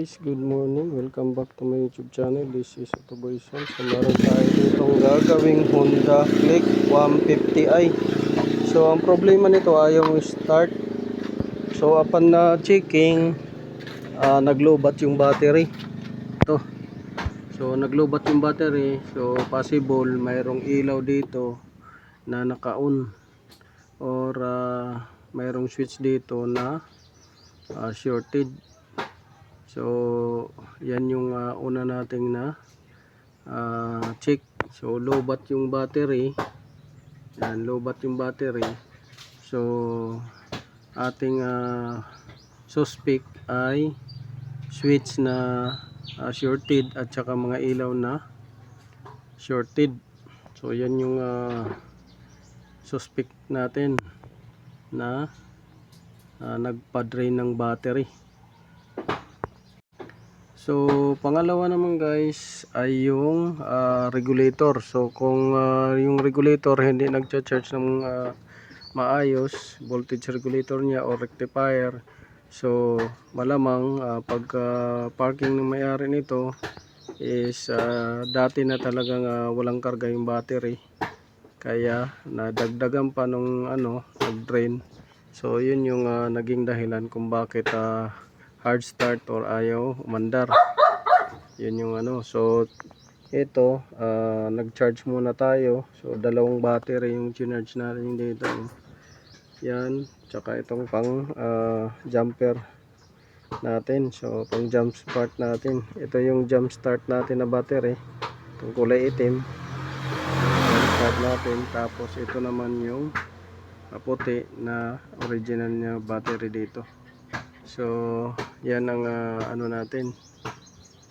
guys, good morning. Welcome back to my YouTube channel. This is Otoboy Sam. So meron tayo ditong gagawing Honda Click 150i. So ang problema nito ayaw start. So upon na checking, naglobat yung battery. Ito. So naglobat yung battery. So possible mayroong ilaw dito na naka-on or mayroong switch dito na shorted. So yan yung una nating na check. So lobat yung battery. Yan, lobat yung battery. So ating suspect ay switch na shorted at saka mga ilaw na shorted. So yan yung suspect natin na nagpa-drain ng battery. So pangalawa naman guys ay yung regulator. So kung yung regulator hindi nagcha-charge ng maayos, voltage regulator niya o rectifier, so malamang pag parking ng may-ari nito is dati na talagang walang karga yung battery, kaya nadagdagan pa nung nag-drain. So yun yung naging dahilan kung bakit hard start or ayaw umandar. Yun yung so ito nag-charge muna tayo. So dalawang battery yung charge natin dito. Yan, tsaka itong pang jumper natin. So pang jump start natin. Ito yung jump start natin na battery. Itong kulay itim. Jump start natin. Tapos ito naman yung puti na original niya battery dito. So yan ang natin,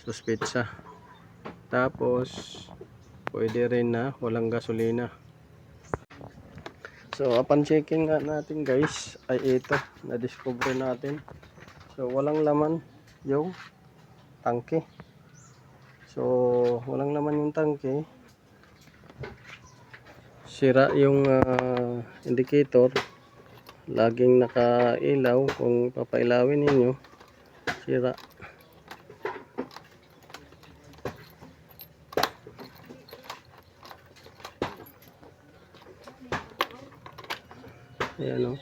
suspetsa. Tapos pwede rin na walang gasolina. So upon checking natin guys ay ito na discover natin. So walang laman yung tangke. So walang laman yung tangke. Sira yung indicator. Laging nakailaw. Kung papailawin ninyo, sira. Ayan o,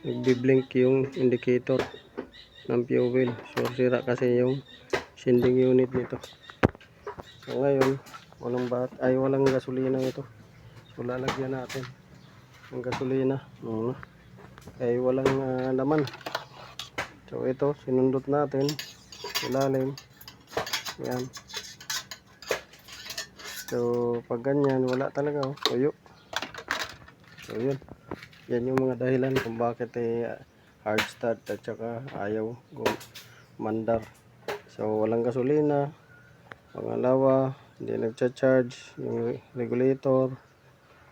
nagbi-blink yung indicator ng fuel. So sira kasi yung sending unit nito. So ngayon walang gasolina ito. So lalagyan natin ng gasolina. Ay walang laman. So ito sinundot natin ilalim. Yan. So pag ganyan wala talaga tuyo. So yun, yan yung mga dahilan kung bakit hard start at saka ayaw mandar. So walang gasolina, pangalawa hindi nagcha-charge yung regulator,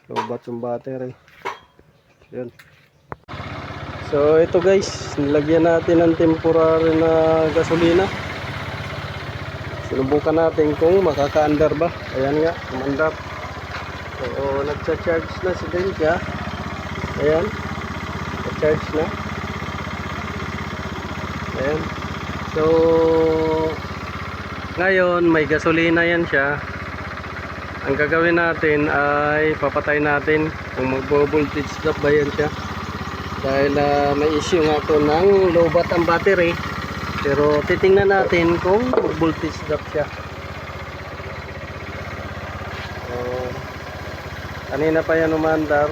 lobat yung battery. Yun. So ito guys, nilagyan natin ng temporary na gasolina. Sinubukan natin kung makaka-andar ba. Ayan nga, umandar. So nagcha-charge na si Delta. Ayan, nagcha-charge na. Ayan. So ngayon may gasolina yan siya. Ang gagawin natin ay papatay natin kung magbo-voltage drop ba yan siya. Dahil may issue nga ito ng lobat ang battery. Pero titingnan natin kung mag-voltage drop siya. So, kanina pa yan umandar.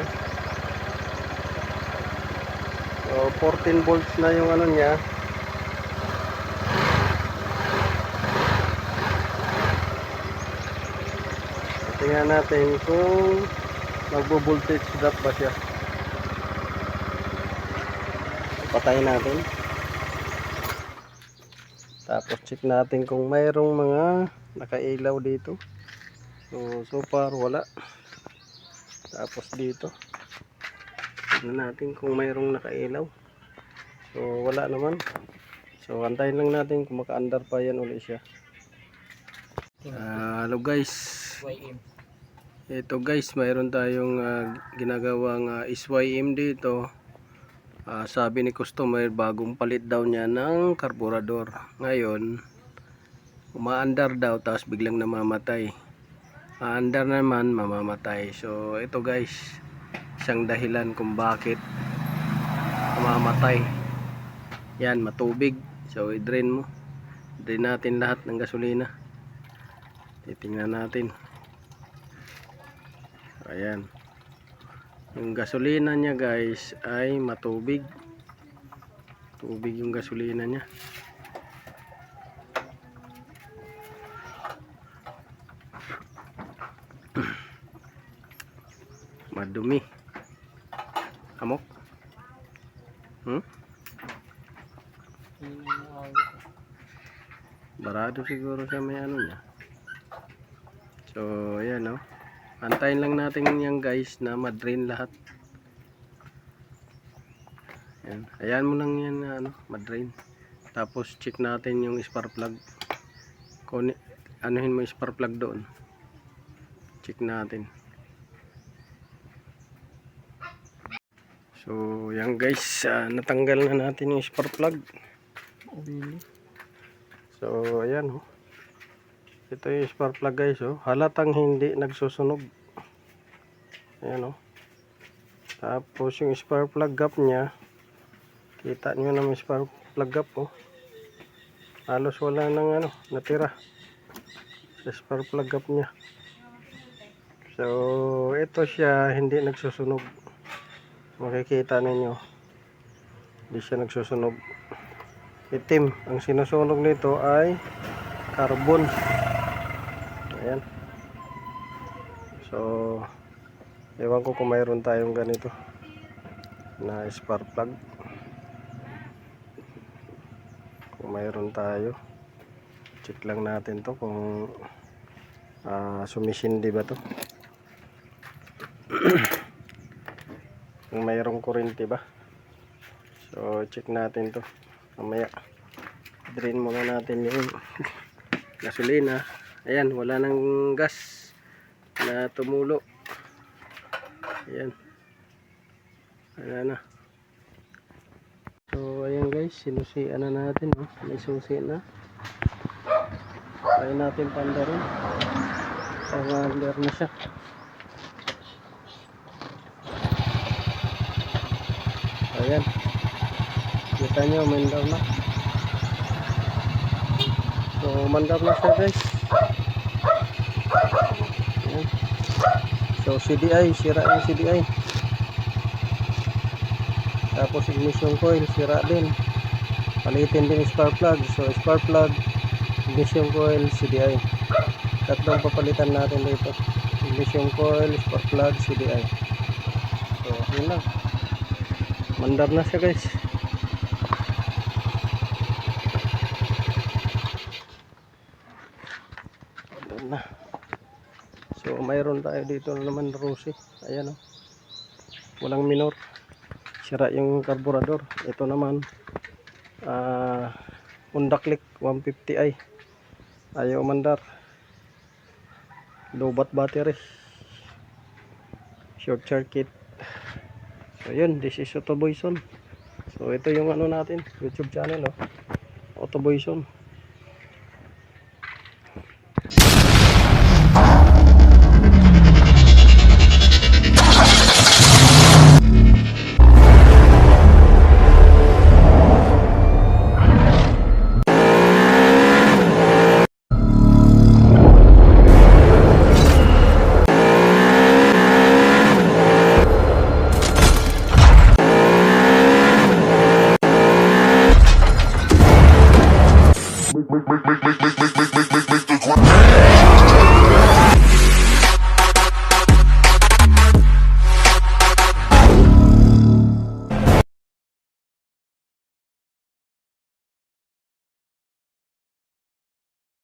So 14 volts na yung niya. Tingnan natin kung magbo-voltage drop ba siya. Patayin natin. Tapos check natin kung mayroong mga nakailaw dito. So far wala. Tapos dito tignan natin kung mayroong nakailaw. So wala naman. So antayin lang natin kung maka-andar pa yan ulit siya. Hello guys. Ito guys, mayroon tayong ginagawang SYM dito. Sabi ni customer, bagong palit daw niya ng karburador. Ngayon, umaandar daw tapos biglang namamatay. Aandar naman, mamamatay. So, ito guys, isang dahilan kung bakit mamamatay. Yan, matubig. So, i-drain mo. Drain natin lahat ng gasolina. Titingnan natin. Ayan. Yung gasolina niya guys ay matubig. Tubig yung gasolina niya. Madumi. Amok. Barado siguro siya may ano niya. So, ayan o. Antayin lang natin yan guys na madrain lahat. Ayan. Ayan mo lang yan na ano, madrain. Tapos check natin yung spark plug. Anuhin mo yung spark plug doon. Check natin. So, yan guys, natanggal na natin yung spark plug. So, ayan oh. Ito yung spark plug guys oh. Halatang hindi nagsusunog. Ayan oh. Tapos yung spark plug gap niya, kita nyo na may spark plug gap oh. Halos wala nang ano, natira sa spark plug gap niya. So, ito siya hindi nagsusunog. Makikita ninyo. Hindi siya nagsusunog. Itim. Ang sinusunog nito ay carbon. Ayan. So, ewan ko kung mayroon tayong ganito na spark plug. Kung mayroon tayo, check lang natin to kung sumisindi ba to. Kung mayroong kuryente ba. So, check natin to mamaya. Drain muna natin yung gasolina. Ayan, wala nang gas na tumulo. Ayan, wala na. So, ayan guys, sinusian na natin oh. May susi na. Try natin pandarin. Pang-under na siya. Ayan, kita nyo, mandar na. So, mandar na siya guys. Ayan. So, CDI, sira yung CDI. Tapos ignition coil, sira din. Palitin din yung spark plug. So, spark plug, ignition coil, CDI. Tatlong papalitan natin dito. Ignition coil, spark plug, CDI. So, yun lang. Mandar na siya guys. Mandar na. So mayroon tayo dito naman Rossi. Ayan oh. Walang minor. Sira yung carburetor. Ito naman Honda Click 150i. Ayaw mandar. Lobat battery. Short circuit. So yun, this is Autoboyson. So ito yung ano natin, YouTube channel oh. Autoboyson. Make